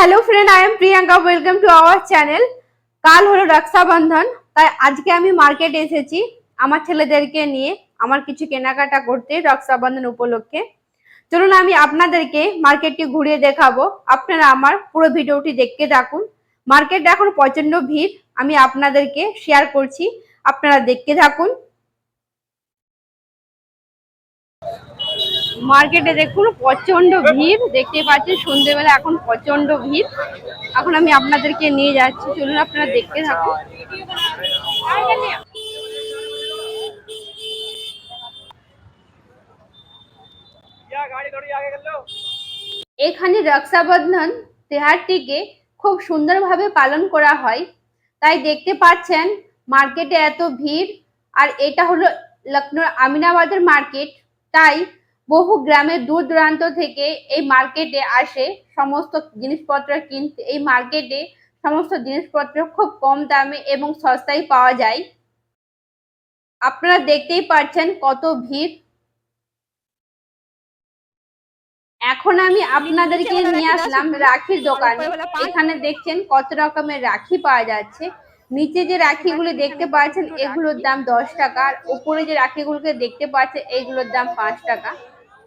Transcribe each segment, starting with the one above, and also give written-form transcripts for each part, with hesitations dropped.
Hello friend, I am Priyanka. Welcome to our channel. কাল হলো রক্ষাবন্ধন, তাই আজকে আমি মার্কেটে এসেছি আমার ছেলেদেরকে নিয়ে আমার কিছু কেনাকাটা করতে রক্ষাবন্ধন উপলক্ষে। চলুন আমি আপনাদেরকে মার্কেটটি ঘুরিয়ে দেখাবো। আপনারা আমার পুরো ভিডিওটি দেখতে থাকুন। মার্কেটে এখন প্রচন্ড ভিড়, আমি আপনাদেরকে শেয়ার করছি, আপনারা দেখতে থাকুন। মার্কেটে দেখুন প্রচন্ড ভিড়, দেখতে পাচ্ছেন সন্ধ্যেবেলা এখন প্রচন্ড ভিড়। এখন আমি আপনাদেরকে নিয়ে যাচ্ছি, চলুন আপনারা দেখতে থাকুন। এখানে রক্ষাবন্ধন তিহারটিকে খুব সুন্দরভাবে পালন করা হয়, তাই দেখতে পাচ্ছেন মার্কেটে এত ভিড়। আর এটা হলো লখনৌ আমিনাবাদের মার্কেট, তাই বহু গ্রামের দূর দূরান্ত থেকে এই মার্কেটে আসে সমস্ত জিনিসপত্র কিনতে। এই মার্কেটে সমস্ত জিনিসপত্র খুব কম দামে এবং সস্তায় পাওয়া যায়। আপনারা দেখতেই পাচ্ছেন কত ভিড়। এখন আমি আপনাদেরকে নিয়ে আসলাম রাখির দোকানে। এখানে দেখছেন কত রকমের রাখি পাওয়া যাচ্ছে। নিচে যে রাখিগুলি দেখতে পাচ্ছেন এগুলোর দাম 10 টাকা, আর উপরে যে রাখিগুলোকে দেখতে পাচ্ছেন এগুলোর দাম 5 টাকা।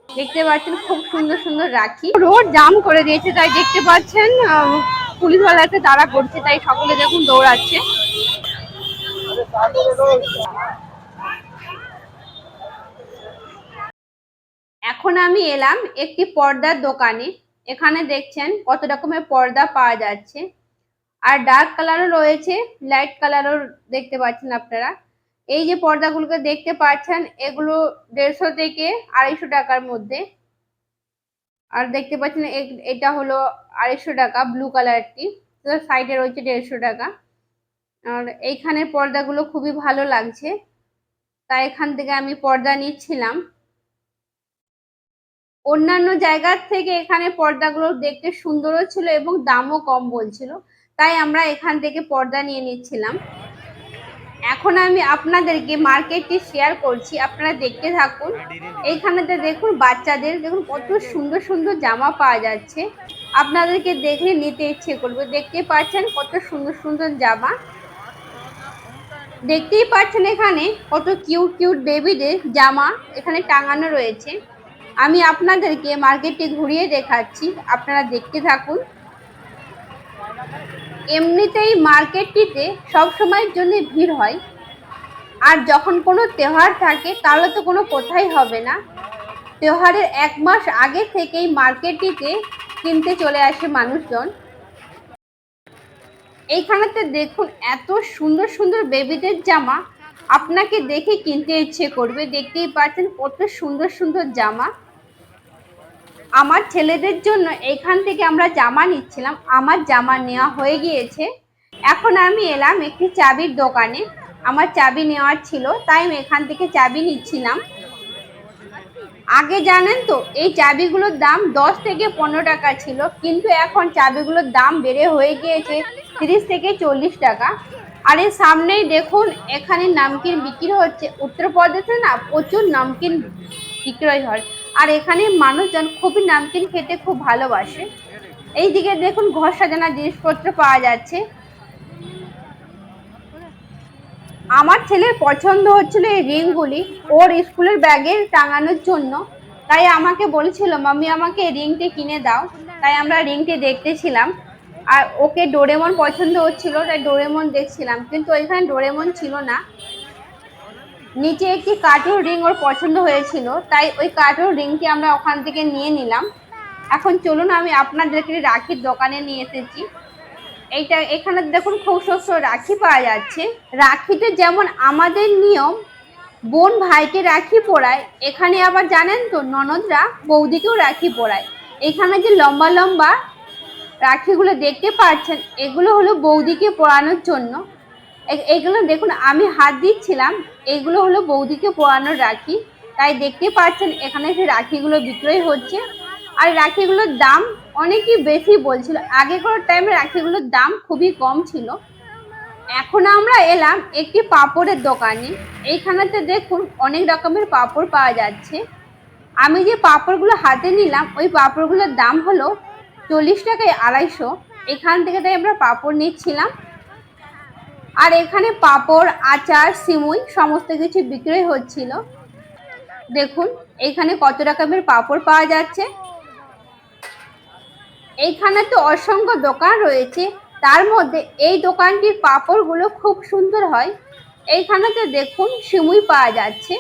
দেখতে পাচ্ছেন খুব সুন্দর সুন্দর রাখি। রোড জাম করে দিয়েছে, তাই দেখতে পাচ্ছেন পুলিশওয়ালাকে তাড়া করছে, তাই সকলে দেখুন দৌড়াচ্ছে। এখন আমি এলাম একটি পর্দার দোকানে। এখানে দেখছেন কত রকমের পর্দা পাওয়া যাচ্ছে, আর ডার্ক কালারও রয়েছে, লাইট কালারও দেখতে পাচ্ছেন আপনারা। এই যে পর্দাগুলোকে দেখতে পাচ্ছেন এগুলো 150 থেকে 250 টাকার মধ্যে। আর দেখতে পাচ্ছেন এটা হলো 250 টাকা, ব্লু কালারটি। সাইডে রয়েছে 150 টাকা। আর এইখানের পর্দাগুলো খুবই ভালো লাগছে, তাই এখান থেকে আমি পর্দা নিচ্ছিলাম। অন্যান্য জায়গার থেকে এখানে পর্দাগুলো দেখতে সুন্দরও ছিল এবং দামও কম বলছিল, তাই আমরা এখান থেকে পর্দা নিয়ে নিচ্ছিলাম। এখন আমি আপনাদেরকে মার্কেটটি শেয়ার করছি, আপনারা দেখতে থাকুন। এইখানেতে দেখুন বাচ্চাদের দেখুন কত সুন্দর সুন্দর জামা পাওয়া যাচ্ছে, আপনাদেরকে দেখে নিতে ইচ্ছে করবে। দেখতে পাচ্ছেন কত সুন্দর সুন্দর জামা, দেখতেই পাচ্ছেন এখানে কত কিউট কিউট বেবিদের জামা এখানে টাঙানো রয়েছে। আমি আপনাদেরকে মার্কেটটি ঘুরিয়ে দেখাচ্ছি, আপনারা দেখতে থাকুন। এমনিতেই মার্কেটটিতে সব সময়ের জন্য ভিড় হয়, আর যখন কোনো তেওহার থাকে তাহলে তো কোনো কথাই হবে না। তেওহারের 1 মাস আগে থেকেই মার্কেটটিতে কিনতে চলে আসে মানুষজন। এইখানেতে দেখুন এত সুন্দর সুন্দর বেবিদের জামা, আপনাকে দেখে কিনতে ইচ্ছে করবে। দেখতেই পাচ্ছেন কত সুন্দর সুন্দর জামা। আমার ছেলেদের জন্য এখান থেকে আমরা জামা নিচ্ছিলাম, আমার জামা নেওয়া হয়ে গিয়েছে। এখন আমি এলাম একটি চাবির দোকানে, আমার চাবি নেওয়ার ছিল, তাই আমি এখান থেকে চাবি নিচ্ছিলাম। আগে জানেন তো এই চাবিগুলোর দাম 10 থেকে 15 টাকা ছিল, কিন্তু এখন চাবিগুলোর দাম বেড়ে হয়ে গিয়েছে 30 থেকে 40 টাকা। আর এর সামনেই দেখুন এখানে নামকিন বিক্রি হচ্ছে। উত্তরপ্রদেশে না প্রচুর নামকিন বিক্রয় হয়, আর এখানে মানুষজন খুবই নামকিন খেতে খুব ভালোবাসে। এইদিকে দেখুন ঘর সাজানোর জিনিসপত্র পাওয়া যাচ্ছে। আমার ছেলের পছন্দ হচ্ছিল এই রিংগুলি ওর স্কুলের ব্যাগে টাঙানোর জন্য, তাই আমাকে বলছিল মাম্মি আমাকে এই রিংটি কিনে দাও, তাই আমরা রিংটি দেখতেছিলাম। আর ওকে ডোরেমন পছন্দ হচ্ছিল, তাই ডোরেমন দেখছিলাম, কিন্তু ওইখানে ডোরেমন ছিল না। নিচে একটি কাঠের রিং ওর পছন্দ হয়েছিল, তাই ওই কাঠের রিংটি আমরা ওখান থেকে নিয়ে নিলাম। এখন চলুন আমি আপনাদেরকে রাখির দোকানে নিয়ে এসেছি। এইটা এখানে দেখুন খুব সুন্দর রাখি পাওয়া যাচ্ছে। রাখিতে যেমন আমাদের নিয়ম বোন ভাইকে রাখি পরায়, এখানে আবার জানেন তো ননদরা বৌদিকেও রাখি পরায়। এখানে যে লম্বা লম্বা রাখিগুলো দেখতে পাচ্ছেন এগুলো হলো বৌদিকে পরানোর জন্য। এগুলো দেখুন আমি হাত দিচ্ছিলাম, এগুলো হলো বৌদিকে পরানোর রাখি। তাই দেখতে পাচ্ছেন এখানে যে রাখিগুলো বিক্রয় হচ্ছে, আর রাখিগুলোর দাম অনেকই বেশি বলছিল। আগেকার টাইমে রাখিগুলোর দাম খুবই কম ছিল। এখন আমরা এলাম একটি পাপড়ের দোকানে। এইখানেতে দেখুন অনেক রকমের পাপড় পাওয়া যাচ্ছে। আমি যে পাপড়গুলো হাতে নিলাম ওই পাপড়গুলোর দাম হলো 40 টাকায় 250। এখান থেকে তাই আমরা পাঁপড় নিচ্ছিলাম। আর এখানে পাঁপড়, আচার, সিমুই সমস্ত কিছু বিক্রয় হচ্ছিল। দেখুন এখানে কত রকমের পাঁপড় পাওয়া যাচ্ছে। এইখানে তো অসংখ্য দোকান রয়েছে, তার মধ্যে এই দোকানটির পাঁপড়গুলো খুব সুন্দর হয়। এইখানেতে দেখুন সিমুই পাওয়া যাচ্ছে,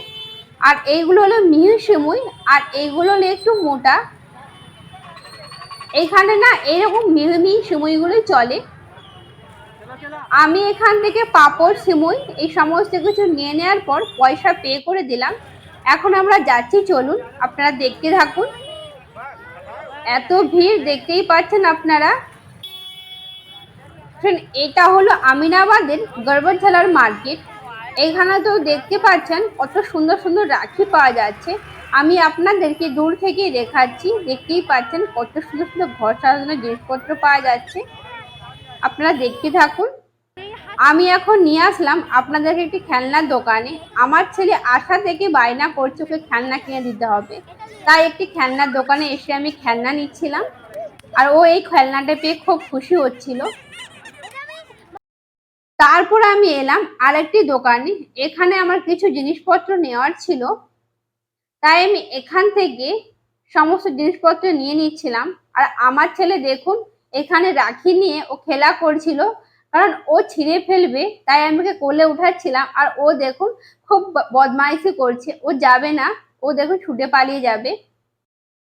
আর এইগুলো হলো মিহি সিমুই, আর এইগুলো হলো একটু মোটা। এইখানে না এইরকম মিহি মিহি সিমুইগুলোই চলে। আমি এখান থেকে পাঁপড়, সিমুই এই সমস্ত কিছু নিয়ে নেওয়ার পর পয়সা পে করে দিলাম। এখন আমরা যাচ্ছি, চলুন আপনারা দেখতে থাকুন। এত ভিড় দেখতেই পাচ্ছেন আপনারা। এটা হলো আমিনাবাদের গর্বঝালার মার্কেট। এখানে তো দেখতে পাচ্ছেন কত সুন্দর সুন্দর রাখি পাওয়া যাচ্ছে। আমি আপনাদেরকে দূর থেকেই দেখাচ্ছি, দেখতেই পাচ্ছেন কত সুন্দর সুন্দর ঘর সাজানোর জিনিসপত্র পাওয়া যাচ্ছে। আপনারা দেখতে থাকুন। আমি এখন নিয়ে আসলাম আপনাদেরকে একটি খেলনার দোকানে। আমার ছেলে আশা থেকে বায়না করছে ওকে খেলনা কিনে দিতে হবে, তাই একটি খেলনার দোকানে এসে আমি খেলনা নিচ্ছিলাম, আর ও এই খেলনাটা পেয়ে খুব খুশি হচ্ছিল। তারপর আমি এলাম আরেকটি দোকানে। এখানে আমার কিছু জিনিসপত্র নেওয়ার ছিল, তাই আমি এখান থেকে সমস্ত জিনিসপত্র নিয়ে নিচ্ছিলাম। আর আমার ছেলে দেখুন এখানে রাখি নিয়ে ও খেলা করছিল, কারণ ও ছিঁড়ে ফেলবে, তাই আমি ওকে কোলে উঠাচ্ছিলাম। আর ও দেখুন খুব বদমাইশি করছে, ও যাবে না, ও দেখুন ছুটে পালিয়ে যাবে।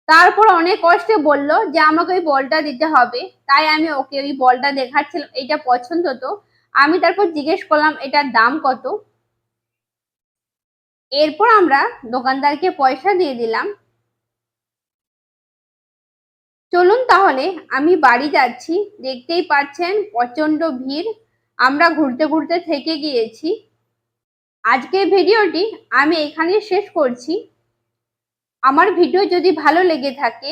তারপর অনেক কষ্টে বললো যে আমাকে ওই বলটা দিতে হবে, তাই আমি ওকে ওই বলটা দেখাচ্ছিলাম। এটা পছন্দ তো। আমি তারপর জিজ্ঞেস করলাম এটার দাম কত। এরপর আমরা দোকানদারকে পয়সা দিয়ে দিলাম। চলুন তাহলে আমি বাড়ি যাচ্ছি। দেখতেই পাচ্ছেন প্রচন্ড ভিড়, আমরা ঘুরতে ঘুরতে থেকে গিয়েছি। আজকের ভিডিওটি আমি এখানে শেষ করছি। আমার ভিডিও যদি ভালো লেগে থাকে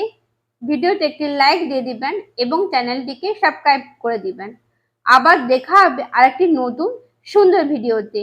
ভিডিওতে একটি লাইক দিয়ে দিবেন এবং চ্যানেলটিকে সাবস্ক্রাইব করে দিবেন। আবার দেখা হবে আরেকটি নতুন সুন্দর ভিডিওতে।